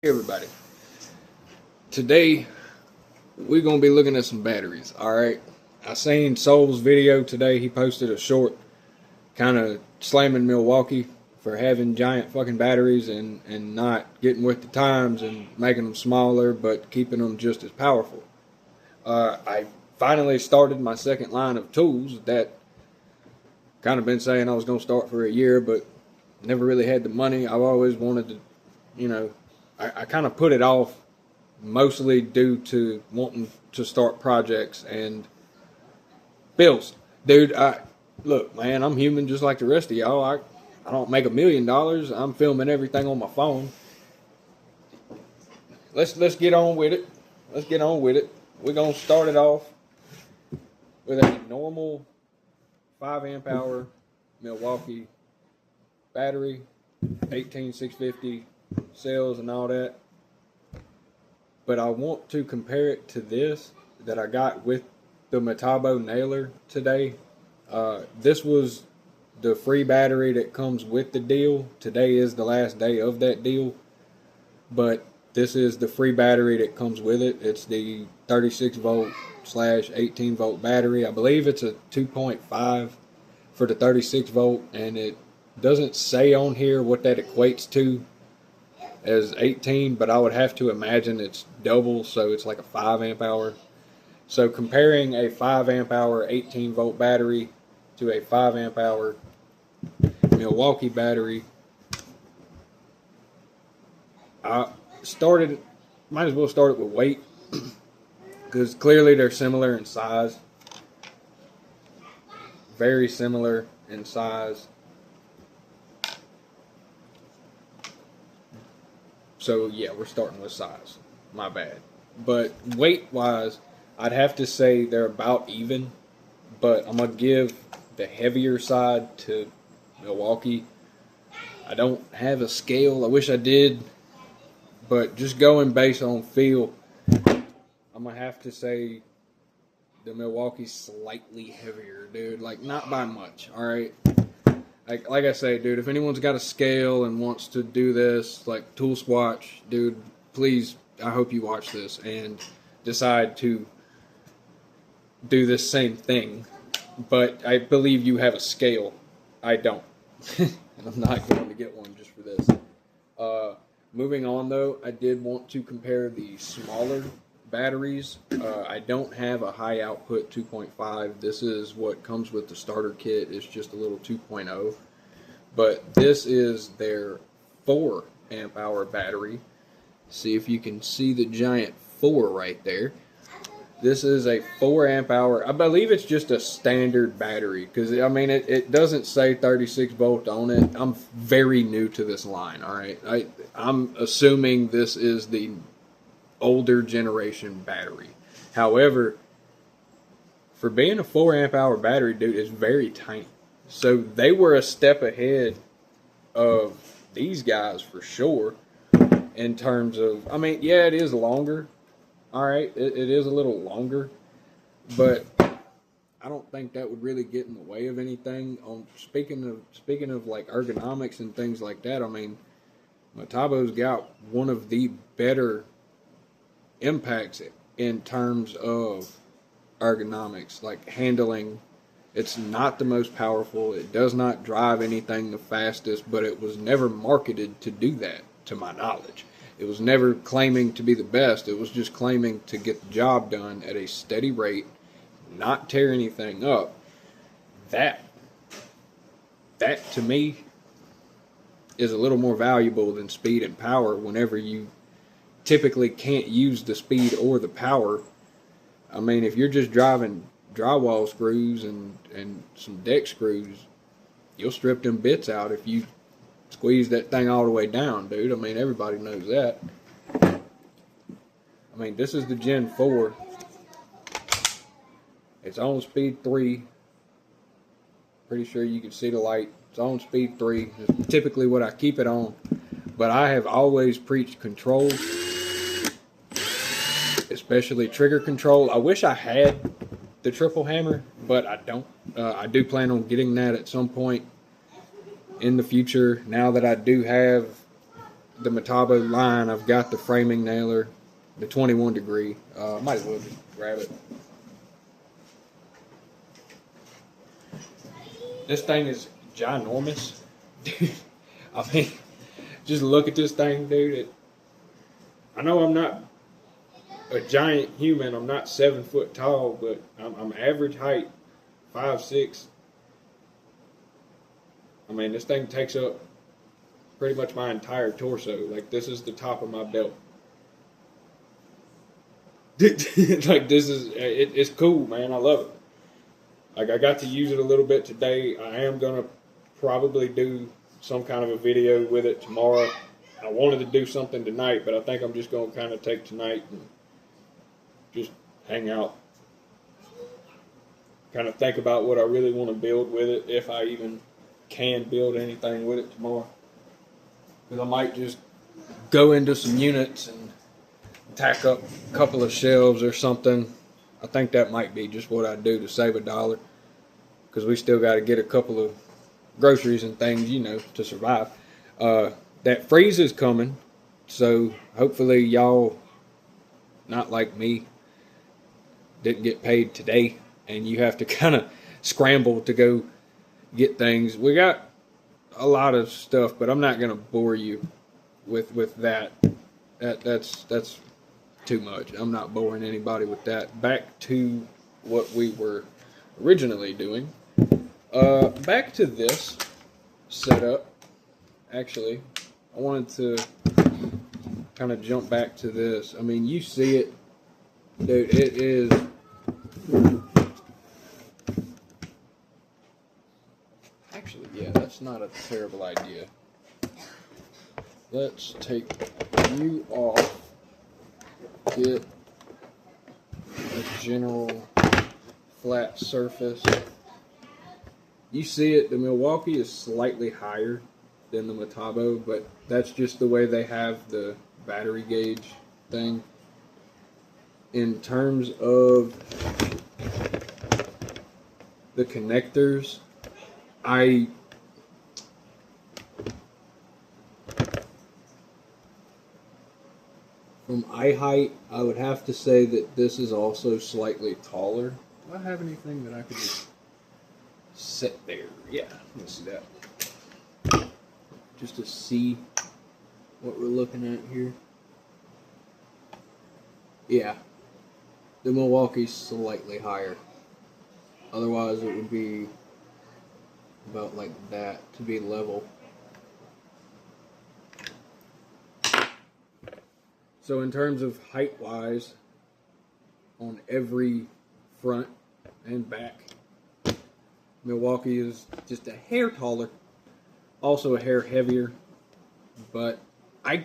Hey everybody, today we're going to be looking at some batteries. Alright, I seen Soul's video today. He posted a short kind of slamming Milwaukee for having giant fucking batteries and not getting with the times and making them smaller but keeping them just as powerful. I finally started my second line of tools that kind of been saying I was going to start for a year but never really had the money. I've always wanted to, I kind of put it off mostly due to wanting to start projects and bills. Dude, look, man, I'm human just like the rest of y'all. I don't make $1 million. I'm filming everything on my phone. Let's get on with it. Let's get on with it. We're gonna start it off with a normal 5 amp hour Milwaukee battery, 18650 cells and all that. But I want to compare it to this that I got with the Metabo nailer today. This was the free battery that comes with the deal. Today is the last day of that deal, but this is the free battery that comes with it. It's the 36 volt slash 18 volt battery. I believe it's a 2.5 for the 36 volt, and it doesn't say on here what that equates to as 18, but I would have to imagine it's double, so it's like a 5 amp hour. So comparing a 5 amp hour 18 volt battery to a 5 amp hour Milwaukee battery, I might as well start it with weight, because clearly they're similar in size, very similar in size. So yeah, we're starting with size. My bad. But weight-wise, I'd have to say they're about even. But I'm going to give the heavier side to Milwaukee. I don't have a scale. I wish I did. But just going based on feel, I'm going to have to say the Milwaukee's slightly heavier, dude. Like, not by much, alright? Like I say, dude, if anyone's got a scale and wants to do this, like Tool Swatch, dude, please, I hope you watch this and decide to do this same thing. But I believe you have a scale. I don't. And I'm not going to get one just for this. Moving on, though, I did want to compare the smaller batteries. I don't have a high output 2.5. This is what comes with the starter kit. It's just a little 2.0. But this is their 4 amp hour battery. See if you can see the giant 4 right there. This is a 4 amp hour. I believe it's just a standard battery, because I mean it doesn't say 36 volt on it. I'm very new to this line, alright? I'm assuming this is the older generation battery. However, for being a 4 amp hour battery, dude, it's very tiny. So they were a step ahead of these guys for sure in terms of, I mean, yeah, it is longer. All right, it is a little longer, but I don't think that would really get in the way of anything. Speaking of like ergonomics and things like that, I mean, Metabo's got one of the better impacts in terms of ergonomics, like handling. It's not the most powerful. It does not drive anything the fastest, but it was never marketed to do that, to my knowledge. It was never claiming to be the best. It was just claiming to get the job done at a steady rate, not tear anything up. That to me is a little more valuable than speed and power whenever you typically can't use the speed or the power. I mean, if you're just driving drywall screws and some deck screws, you'll strip them bits out if you squeeze that thing all the way down, dude. I mean, everybody knows that. I mean, this is the Gen 4. It's on speed 3. Pretty sure you can see the light. It's on speed 3. It's typically what I keep it on. But I have always preached control, especially trigger control. I wish I had the triple hammer, but I don't. I do plan on getting that at some point in the future. Now that I do have the Metabo line. I've got the framing nailer, the 21 degree. Might as well just grab it. This thing is ginormous. I mean, just look at this thing, dude. I know I'm not a giant human. I'm not 7 foot tall, but I'm average height, 5'6". I mean, this thing takes up pretty much my entire torso. Like, this is the top of my belt. Like, this is, it's cool, man. I love it. Like, I got to use it a little bit today. I am going to probably do some kind of a video with it tomorrow. I wanted to do something tonight, but I think I'm just going to kind of take tonight and just hang out. Kind of think about what I really want to build with it, if I even can build anything with it tomorrow. Because I might just go into some units and tack up a couple of shelves or something. I think that might be just what I do to save $1, because we still got to get a couple of groceries and things, you know, to survive. That freeze is coming, so hopefully y'all, not like me, didn't get paid today and you have to kind of scramble to go get things. We got a lot of stuff, but I'm not going to bore you with that. That's too much. I'm not boring anybody with that. Back to what we were originally doing. Back to this setup. Actually, I wanted to kind of jump back to this. I mean, you see it, dude. It is. Actually, yeah, that's not a terrible idea. Let's take you off. Get a general flat surface. You see it, the Milwaukee is slightly higher than the Metabo, but that's just the way they have the battery gauge thing. In terms of the connectors, from eye height, I would have to say that this is also slightly taller. Do I have anything that I could just set there? Yeah, let's see that. Just to see what we're looking at here. Yeah, the Milwaukee's slightly higher. Otherwise, it would be about like that to be level. So in terms of height-wise, on every front and back, Milwaukee is just a hair taller, also a hair heavier, but I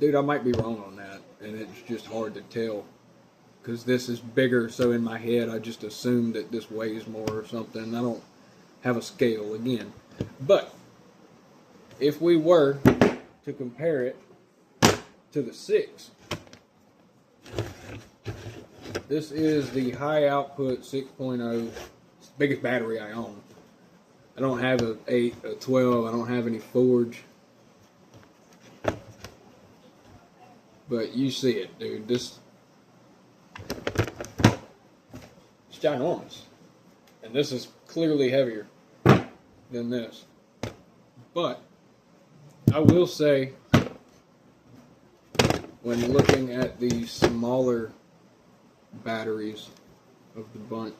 might be wrong on that, and it's just hard to tell, because this is bigger, so in my head I just assume that this weighs more or something. I don't have a scale again. But if we were to compare it to the 6, this is the high output 6.0, biggest battery I own. I don't have a 8, a 12, I don't have any Forge. But you see it, dude. This it's ginormous. And this is clearly heavier than this. But I will say, when looking at the smaller batteries of the bunch,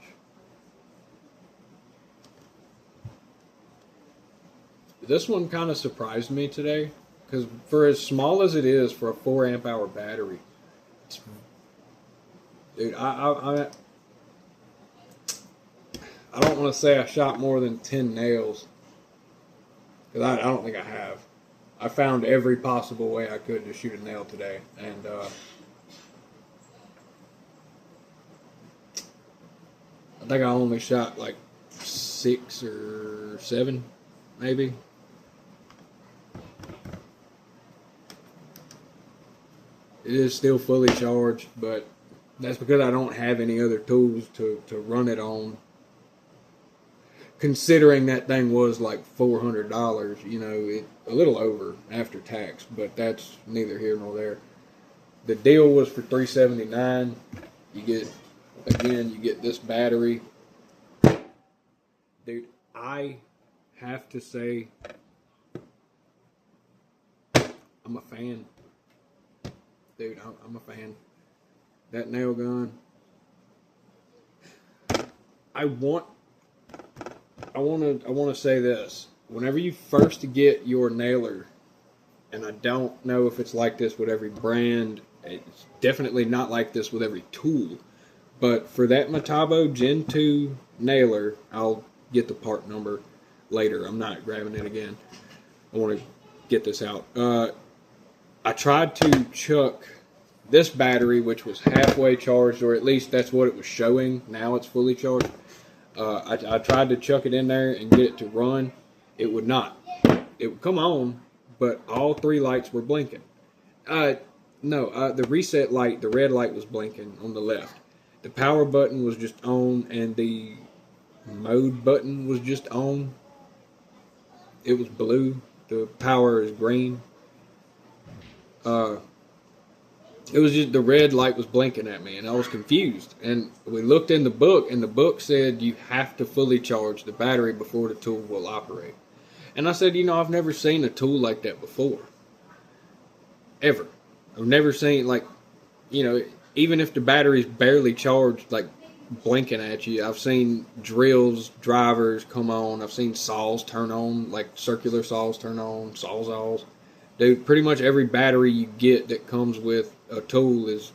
this one kind of surprised me today, because for as small as it is for a 4 amp hour battery, dude, I don't want to say I shot more than 10 nails, because I don't think I have. I found every possible way I could to shoot a nail today, and I think I only shot like 6 or 7, maybe. It is still fully charged, but that's because I don't have any other tools to run it on. considering that thing was like $400, you know, a little over after tax, but that's neither here nor there. The deal was for $379. You get this battery. Dude, I have to say, I'm a fan. Dude, I'm a fan. That nail gun. I want to say this. Whenever you first get your nailer, and I don't know if it's like this with every brand, it's definitely not like this with every tool, but for that Metabo Gen 2 nailer, I'll get the part number later. I'm not grabbing it again. I want to get this out. I tried to chuck this battery, which was halfway charged, or at least that's what it was showing. Now it's fully charged. I tried to chuck it in there and get it to run. It would not. It would come on, but all 3 lights were blinking. The reset light, the red light was blinking on the left. The power button was just on, and the mode button was just on. It was blue. The power is green. It was just the red light was blinking at me, and I was confused. And we looked in the book, and the book said you have to fully charge the battery before the tool will operate. And I said, I've never seen a tool like that before. Ever. I've never seen, even if the battery's barely charged, blinking at you. I've seen drills, drivers come on. I've seen saws turn on, like circular saws turn on, sawzalls. Dude, pretty much every battery you get that comes with a tool is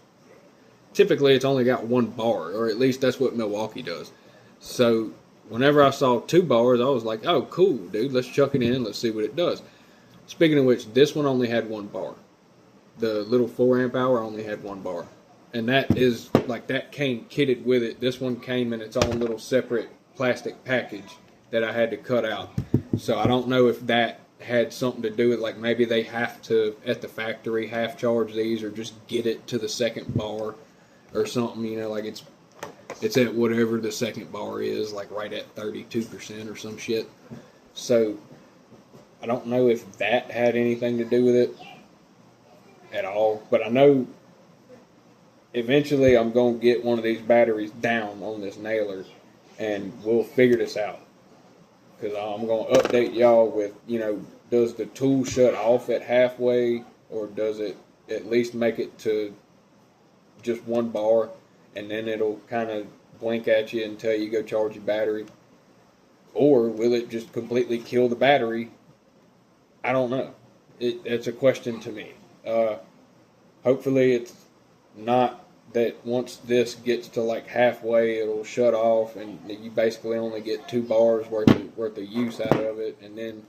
typically it's only got 1 bar, or at least that's what Milwaukee does. So whenever I saw 2 bars, I was like, oh, cool, dude, let's chuck it in, let's see what it does. Speaking of which, this one only had 1 bar. The little 4 amp hour only had 1 bar. And that is, that came kitted with it. This one came in its own little separate plastic package that I had to cut out. So I don't know if that had something to do with, maybe they have to, at the factory, half charge these or just get it to the second bar or something, it's at whatever the second bar is, right at 32% or some shit. So I don't know if that had anything to do with it at all, but I know eventually I'm going to get one of these batteries down on this nailer and we'll figure this out. Because I'm going to update y'all with, does the tool shut off at halfway, or does it at least make it to just 1 bar, and then it'll kind of blink at you until you go charge your battery? Or will it just completely kill the battery? I don't know. It's a question to me. Hopefully it's not that once this gets to halfway, it'll shut off and you basically only get 2 bars worth of use out of it, and then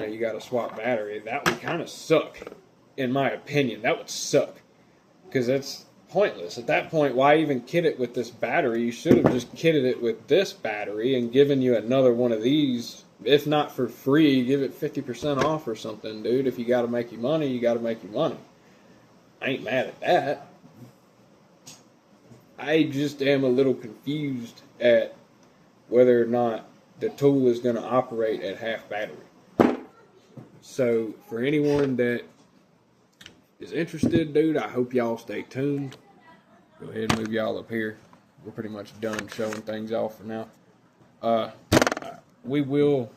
you got to swap battery. That would kind of suck, in my opinion. That would suck, because that's pointless. At that point, why even kit it with this battery? You should have just kitted it with this battery and given you another one of these, if not for free, give it 50% off or something, dude. If you got to make your money, you got to make your money. I ain't mad at that. I just am a little confused at whether or not the tool is going to operate at half battery. So for anyone that is interested, dude, I hope y'all stay tuned. Go ahead and move y'all up here. We're pretty much done showing things off for now. We will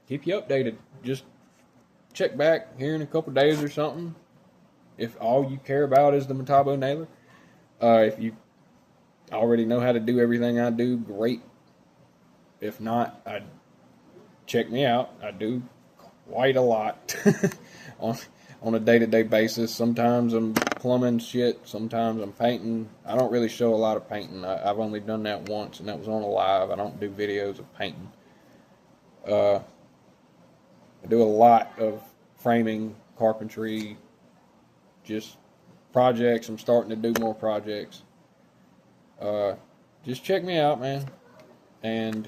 keep you updated. Just check back here in a couple days or something. If all you care about is the Metabo nailer. If you already know how to do everything I do, great. If not, check me out. I do quite a lot on a day-to-day basis. Sometimes I'm plumbing shit. Sometimes I'm painting. I don't really show a lot of painting. I've only done that once, and that was on a live. I don't do videos of painting. I do a lot of framing, carpentry, just projects. I'm starting to do more projects. Just check me out, man. And